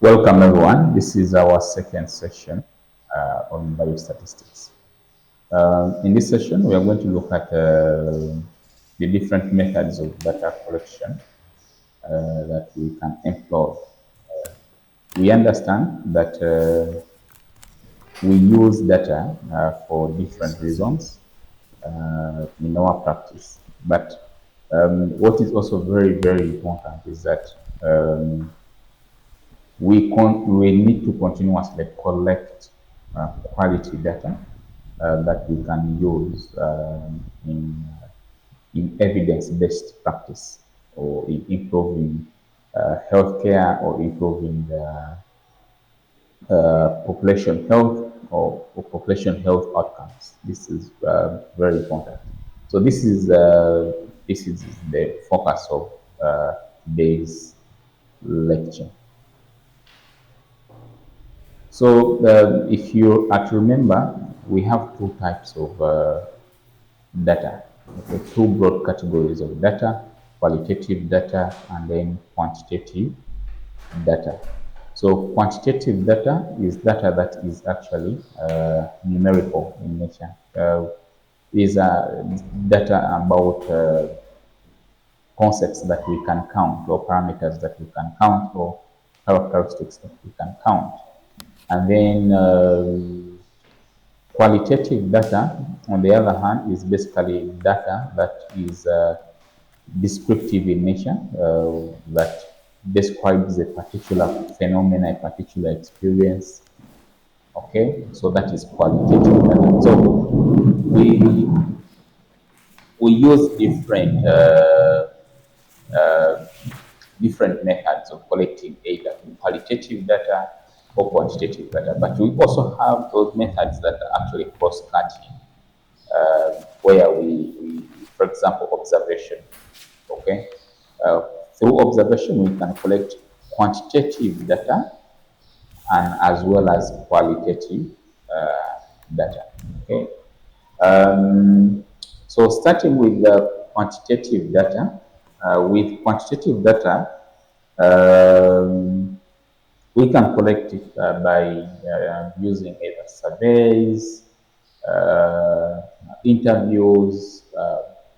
Welcome everyone. This is our second session on biostatistics. In this session, we are going to look at the different methods of data collection that we can employ. We understand that we use data for different reasons in our practice, but what is also very, very important is that we need to continuously collect quality data that we can use in evidence-based practice or in improving healthcare or improving population health or population health outcomes. This is very important. So this is the focus of today's lecture. So if you are to remember, we have two types of data, okay, two broad categories of data: qualitative data and then quantitative data. So quantitative data is data that is actually numerical in nature. These are data about concepts that we can count, or parameters that we can count, or characteristics that we can count. And then qualitative data, on the other hand, is basically data that is descriptive in nature, that describes a particular phenomenon, a particular experience. Okay, so that is qualitative data. So we we use different methods of collecting either qualitative data or quantitative data, but we also have those methods that are actually cross-cutting, where for example, observation. Okay, through observation we can collect quantitative data and as well as qualitative data. Okay, so starting with the quantitative data, with quantitative data, um, we can collect it by using either surveys, uh, interviews,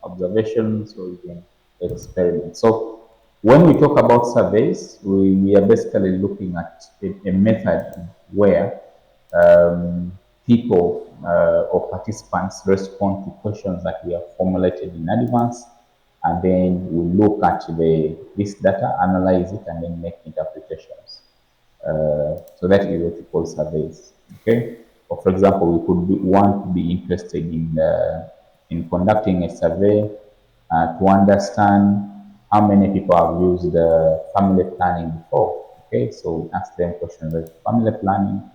observations, or even experiments. So when we talk about surveys, we are basically looking at a method where people or participants respond to questions that we have formulated in advance, and then we look at this data, analyze it, and then make interpretations. So that is what we call surveys. Okay. Or for example, we could want to be interested in conducting a survey to understand how many people have used family planning before. Okay, so we ask them questions like family planning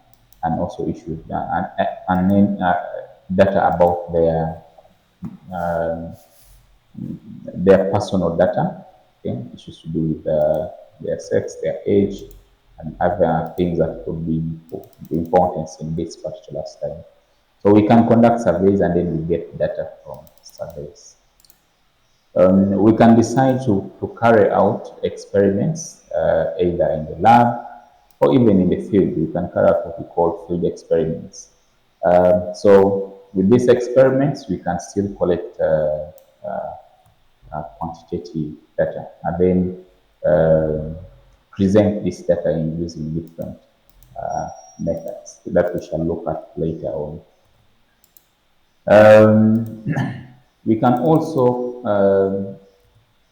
and also issues and then data about uh, their personal data, okay, issues to do with their sex, their age, and other things that could be importance in this particular study. So we can conduct surveys and then we get data from surveys. We can decide to carry out experiments either in the lab or even in the field. We can carry out what we call field experiments. So with these experiments, we can still collect quantitative data and then present this data in using different methods that we shall look at later on. Um, we can also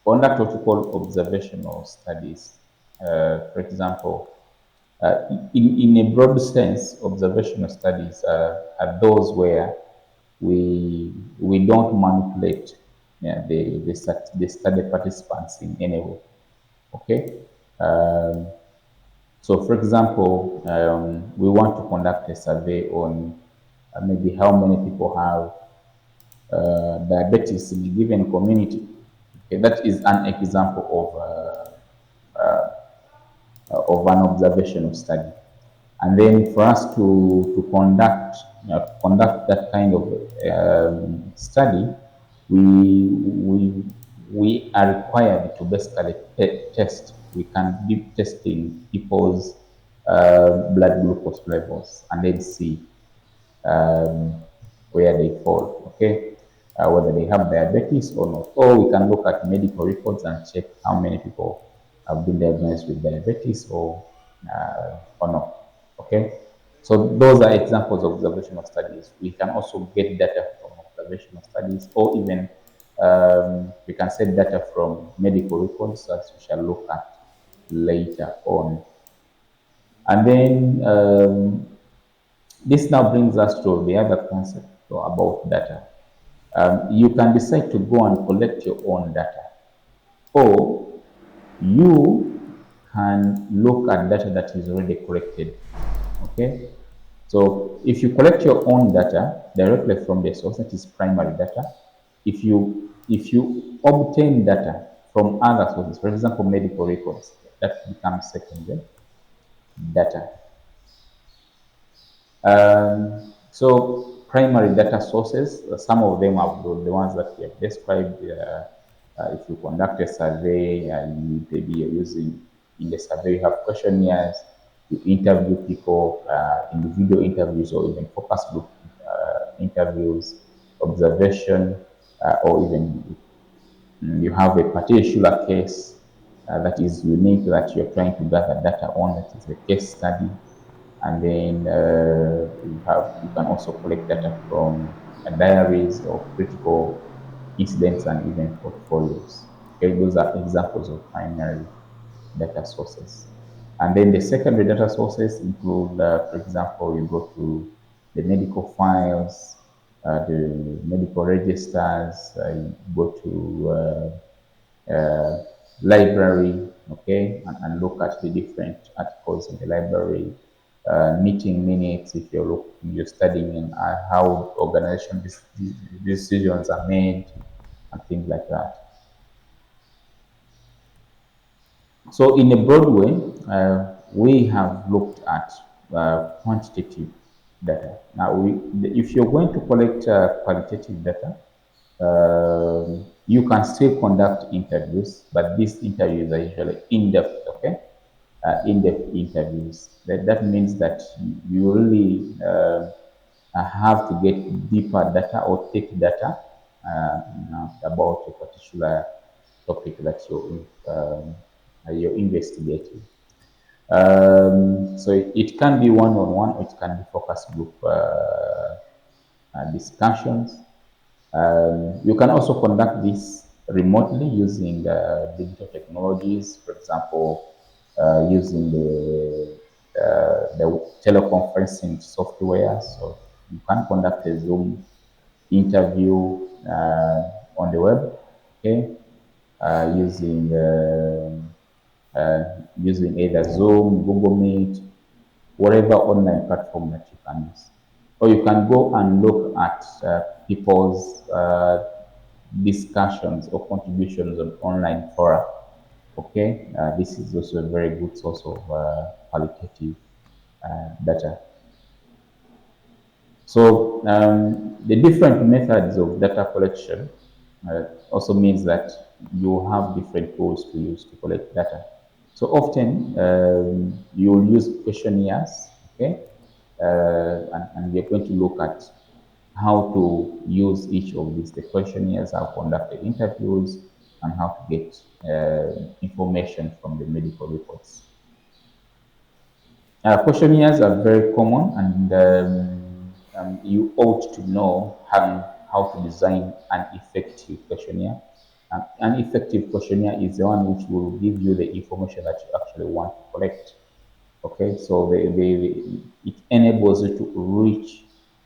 conduct what we call observational studies. For example, in a broad sense, observational studies are those where we don't manipulate, yeah, the study participants in any way. Okay. Um, so, for example, we want to conduct a survey on maybe how many people have diabetes in a given community. Okay, that is an example of an observational study. And then for us to conduct that kind of study, we are required to basically test. We can be testing people's blood glucose levels, and then see um, where they fall, okay? Whether they have diabetes or not. Or we can look at medical records and check how many people have been diagnosed with diabetes or not, okay? So those are examples of observational studies. We can also get data from observational studies, or even we can set data from medical records, as we shall look at later on. And then this now brings us to the other concept about data. You can decide to go and collect your own data, or you can look at data that is already collected. Okay, so if you collect your own data directly from the source, that is primary data. If you obtain data from other sources, for example, medical records, that becomes secondary data. So primary data sources, some of them are the ones that we have described. If you conduct a survey and maybe you're using, in the survey you have questionnaires, you interview people, individual interviews or even focus group interviews, observation, or even you have a particular case that is unique that you're trying to gather data on, that is a case study. And then you can also collect data from diaries of critical incidents and even portfolios. Okay, those are examples of primary data sources. And then the secondary data sources include, for example, you go to the medical files, the medical registers, you go to library, okay, and look at the different articles in the library, meeting minutes if you're studying how organization decisions are made and things like that. So in a broad way, we have looked at quantitative data. Now, if you're going to collect qualitative data, you can still conduct interviews, but these interviews are usually in-depth, okay? In-depth interviews. That means that you really have to get deeper data or take data about a particular topic that you're investigating. So it can be one-on-one, or it can be focus group discussions. You can also conduct this remotely using digital technologies, for example, using the teleconferencing software. So you can conduct a Zoom interview on the web, okay, using either Zoom, Google Meet, whatever online platform that you can use. Or you can go and look at people's discussions or contributions on online fora. Okay, this is also a very good source of qualitative data. So the different methods of data collection also means that you have different tools to use to collect data. So often you will use questionnaires, okay, and we're going to look at how to use each of these, the questionnaires, how to conduct the interviews, and how to get information from the medical reports. Questionnaires are very common, and you ought to know how to design an effective questionnaire. An effective questionnaire is the one which will give you the information that you actually want to collect. Okay, so it enables you to reach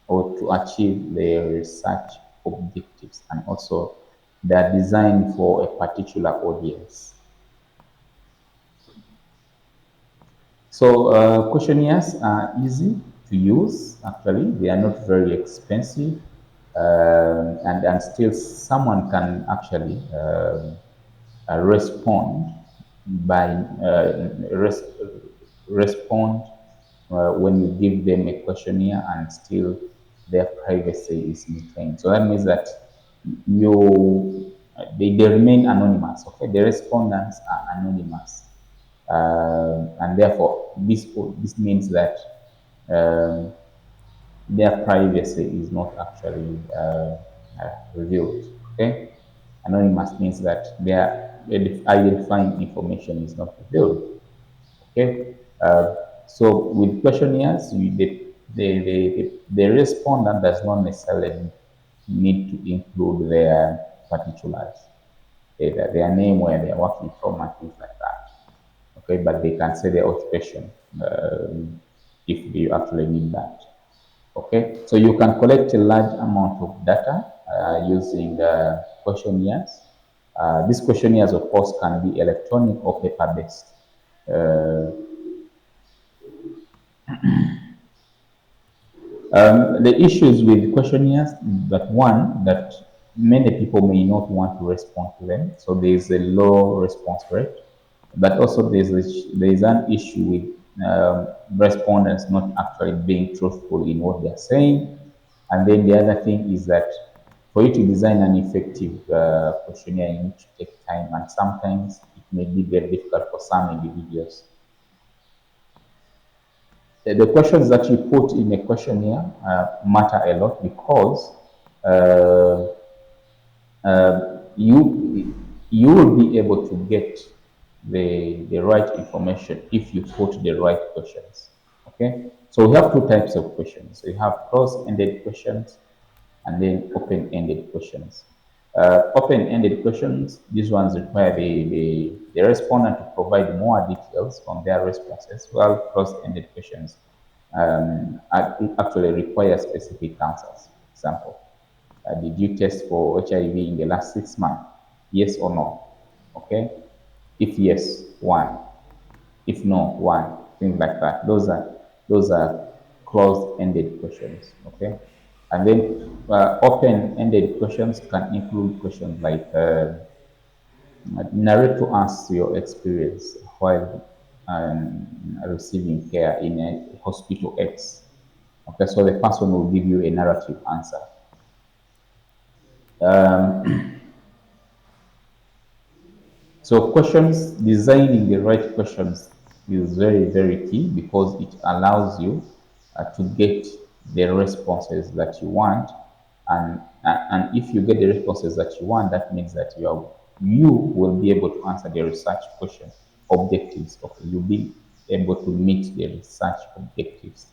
or to achieve the research objectives, and also they are designed for a particular audience. So questionnaires are easy to use. Actually, they are not very expensive, and still someone can actually respond by respond when you give them a questionnaire, and still their privacy is maintained. So that means that they remain anonymous. Okay, the respondents are anonymous. and therefore this means that um, their privacy is not actually revealed. Okay, anonymous means that their identifying information is not revealed. Okay, so with questionnaires, the respondent does not necessarily need to include their particulars, their name, where they are working from, and things like that. Okay, but they can say their occupation if you actually need that. Okay, so you can collect a large amount of data using questionnaires. These questionnaires, of course, can be electronic or paper-based. Uh, the issues with questionnaires, that one, that many people may not want to respond to them, so there is a low response rate. But also there is an issue with respondents not actually being truthful in what they are saying. And then the other thing is that for you to design an effective questionnaire, you need to take time, and sometimes it may be very difficult for some individuals. The questions that you put in a questionnaire matter a lot, because uh, you will be able to get the right information if you put the right questions. Okay, so we have two types of questions. We have closed-ended questions and then open-ended questions. Open-ended questions, these ones require the respondent to provide more details on their responses, while closed-ended questions actually require specific answers. Example, did you test for HIV in the last 6 months? Yes or no? Okay. If yes, why? If no, why? Things like that. Those are closed-ended questions. Okay. And then open-ended questions can include questions like narrate to us your experience while receiving care in a hospital X. Okay, so the person will give you a narrative answer. So questions, designing the right questions is very, very key, because it allows you to get the responses that you want. And if you get the responses that you want, that means that you will be able to answer the research question objectives. Okay, you'll be able to meet the research objectives.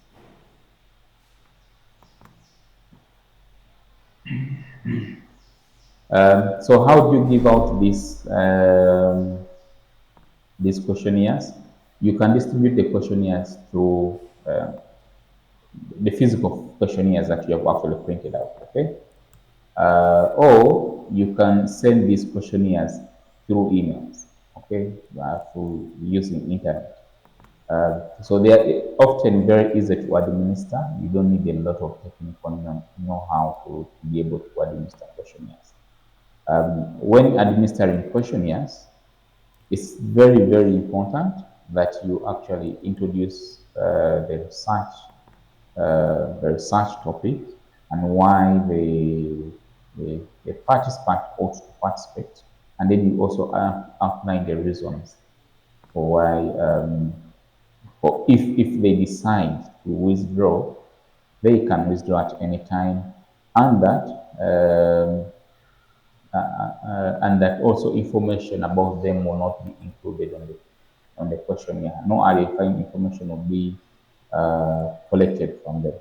So how do you give out these questionnaires? You can distribute the questionnaires through the physical questionnaires that you have actually printed out. Okay, or you can send these questionnaires through emails. Okay, through using internet. So they are often very easy to administer. You don't need a lot of technical know-how to be able to administer questionnaires. When administering questionnaires, it's very, very important that you actually introduce the research topic and why the participant ought to participate. And then you also outline the reasons for why, or if they decide to withdraw, they can withdraw at any time, and that also information about them will not be included on the questionnaire. No identifying information will be collected from them.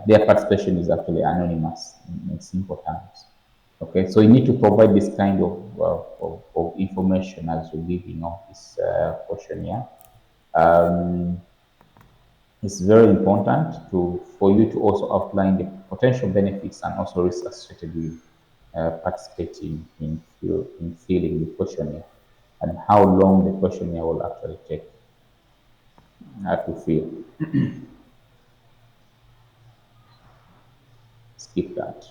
Their participation is actually anonymous in simple terms. Okay, so you need to provide this kind of information as you give this questionnaire. It's very important for you to also outline the potential benefits and also risks associated with participating in filling the questionnaire, and how long the questionnaire will actually take to fill. Skip that.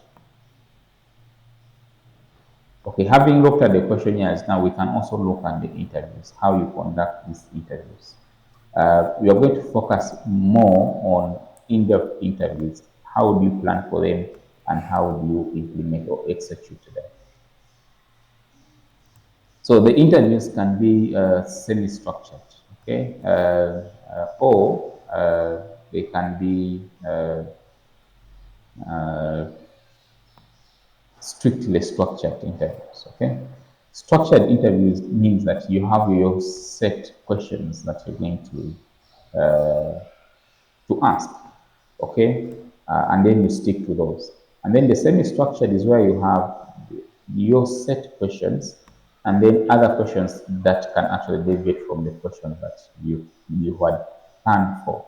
Okay, having looked at the questionnaires, now we can also look at the interviews, how you conduct these interviews. We are going to focus more on in-depth interviews. How do you plan for them, and how do you implement or execute them? So the interviews can be semi-structured. Okay, or they can be strictly structured interviews. Okay, structured interviews means that you have your set questions that you're going to ask, okay, and then you stick to those. And then the semi-structured is where you have your set questions, and then other questions that can actually deviate from the questions that you had planned for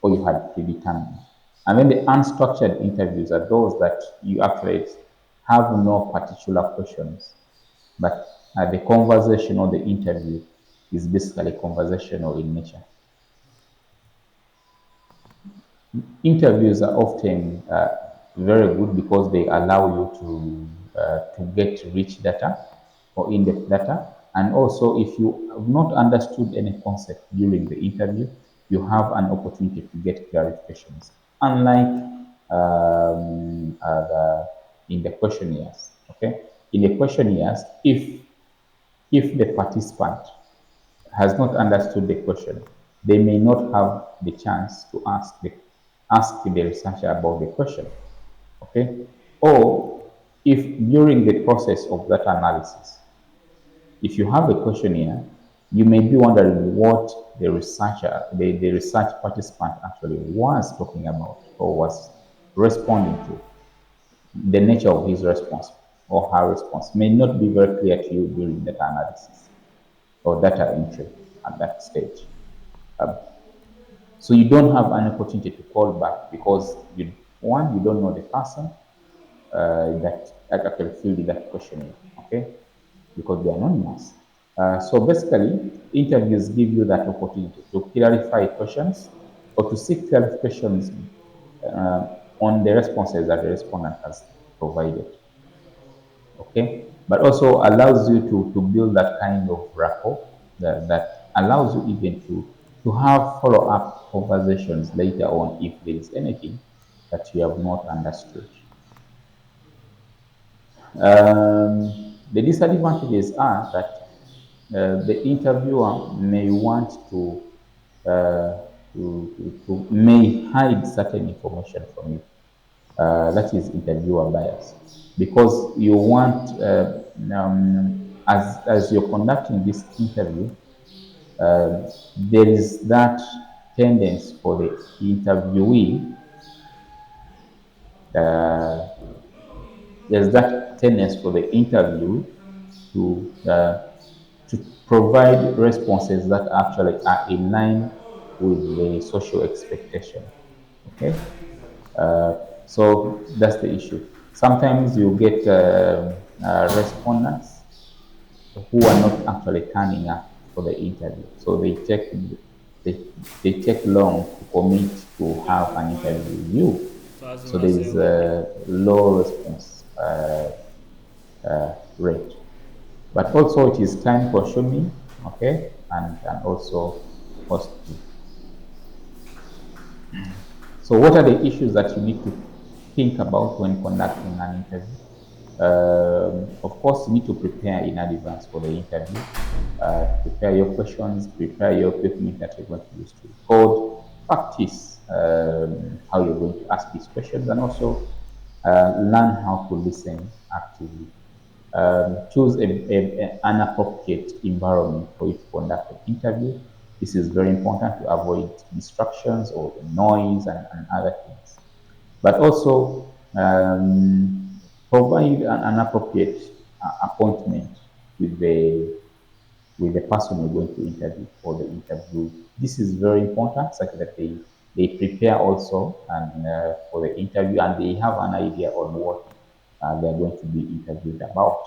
or you had predetermined. And then the unstructured interviews are those that you actually have no particular questions, but the conversation or the interview is basically conversational in nature. Interviews are often very good because they allow you to get rich data or in-depth data. And also, if you have not understood any concept during the interview, you have an opportunity to get clarifications. Unlike in the questionnaires, okay? In the questionnaires, if the participant has not understood the question, they may not have the chance to ask the researcher about the question. Okay? Or if during the process of that analysis, if you have a questionnaire, you may be wondering what the research participant actually was talking about or was responding to. The nature of his response or her response may not be very clear to you during that analysis or data entry at that stage. So you don't have an opportunity to call back because you don't know the person that actually filled that questionnaire, okay? Because they're anonymous. So basically, interviews give you that opportunity to clarify questions or to seek clarifications on the responses that the respondent has provided, okay? But also allows you to build that kind of rapport that allows you even to have follow-up conversations later on if there is anything that you have not understood. The disadvantages are that the interviewer may want to may hide certain information from you. That is interviewer bias, because you want as you're conducting this interview, there is that tendency for the interviewee there's that tendency for the interview to provide responses that actually are in line with the social expectation. Okay, so that's the issue. Sometimes you get respondents who are not actually turning up for the interview, so they, they take long to commit to have an interview with you. Faz So uma there is selva. a low response rate. But also it is time consuming, okay, and also costly. So what are the issues that you need to think about when conducting an interview? Of course, you need to prepare in advance for the interview. Prepare your questions, prepare your equipment that you're going to use to record, practice how you're going to ask these questions, and also learn how to listen actively. Choose an appropriate environment for you to conduct an interview. This is very important to avoid distractions or the noise and other things. But also provide an appropriate appointment with the person you're going to interview or the interview. This is very important, such that they prepare also and for the interview and they have an idea on what they're going to be interviewed about.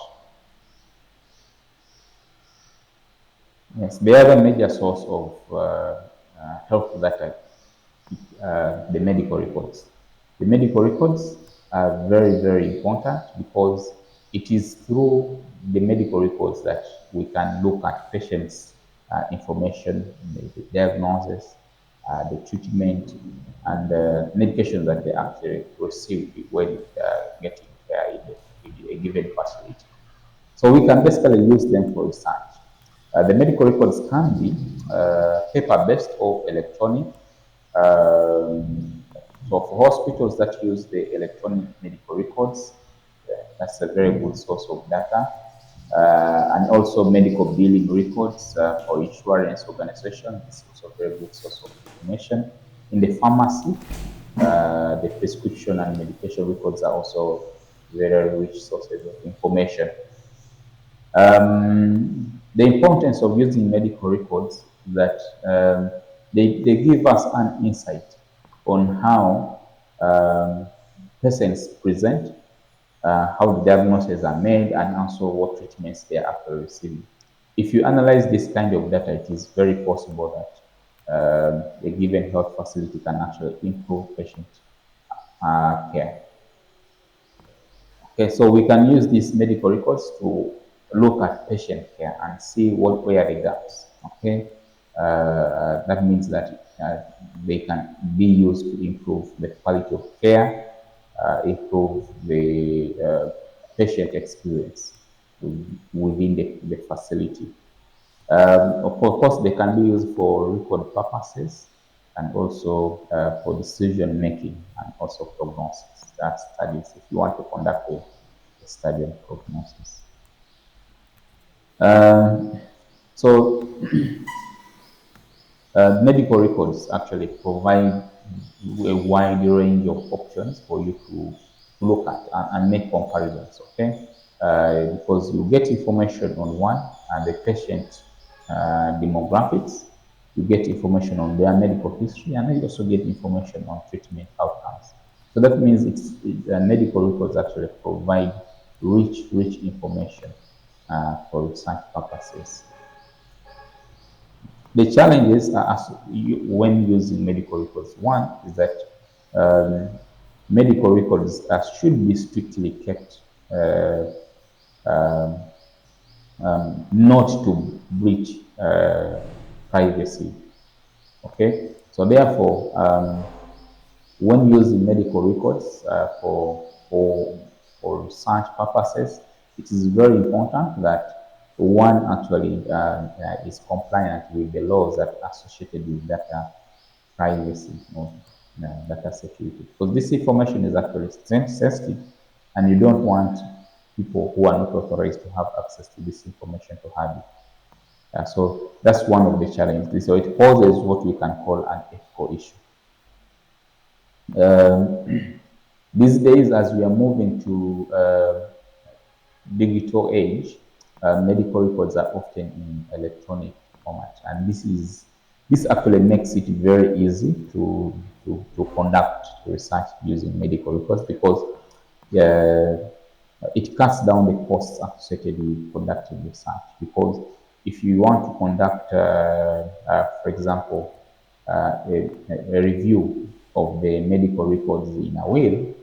Yes, the other major source of health data, the medical records. The medical records are very, very important because it is through the medical records that we can look at patients' information, the diagnosis, the treatment, and the medication that they actually receive when getting care in a given facility. So we can basically use them for research. The medical records can be paper-based or electronic. So for hospitals that use the electronic medical records, that's a very good source of data. And also medical billing records for insurance organization is also a very good source of information. In the pharmacy, the prescription and medication records are also very rich sources of information. The importance of using medical records that they give us an insight on how patients present, how the diagnoses are made, and also what treatments they are actually receiving. If you analyze this kind of data, it is very possible that a given health facility can actually improve patient care. Okay, so we can use these medical records to look at patient care and see where the gaps. Okay, that means that they can be used to improve the quality of care, improve the patient experience within the facility. Of course, they can be used for record purposes and also for decision making and also prognosis. That's studies if you want to conduct a study on prognosis. So medical records actually provide a wide range of options for you to look at and make comparisons, okay? Because you get information on one and the patient demographics, you get information on their medical history, and then you also get information on treatment outcomes. So that means medical records actually provide rich information for research purposes. The challenges are when using medical records. One is that medical records should be strictly kept, not to breach privacy. Okay, so therefore, when using medical records for research purposes, it is very important that one actually is compliant with the laws that are associated with data privacy or data security. Because this information is actually sensitive, and you don't want people who are not authorized to have access to this information to have it. So that's one of the challenges. So it poses what we can call an ethical issue. These days, as we are moving to digital age, medical records are often in electronic format, and this actually makes it very easy to conduct research using medical records because it cuts down the costs associated with conducting research. Because if you want to conduct, for example, a review of the medical records in a will,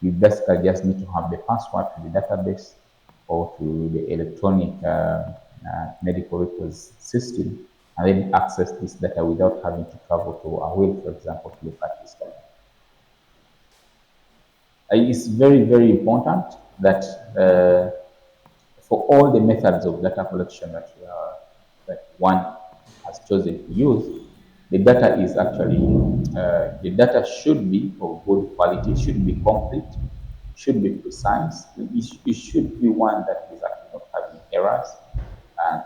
you basically just need to have the password to the database or to the electronic medical records system, and then access this data without having to travel to a will, for example, to look at this data. It's very important that for all the methods of data collection that one has chosen to use, the data is actually, the data should be of good quality, should be complete, should be precise, it should be one that is actually not having errors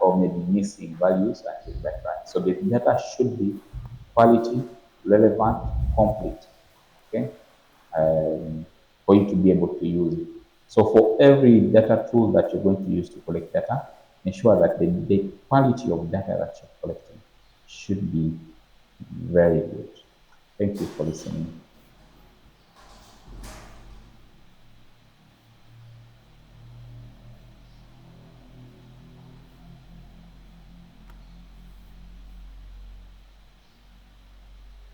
or maybe missing values and things like that. So the data should be quality, relevant, complete, okay, for you to be able to use it. So for every data tool that you're going to use to collect data, ensure that the quality of data that you're collecting should be very good. Thank you for listening.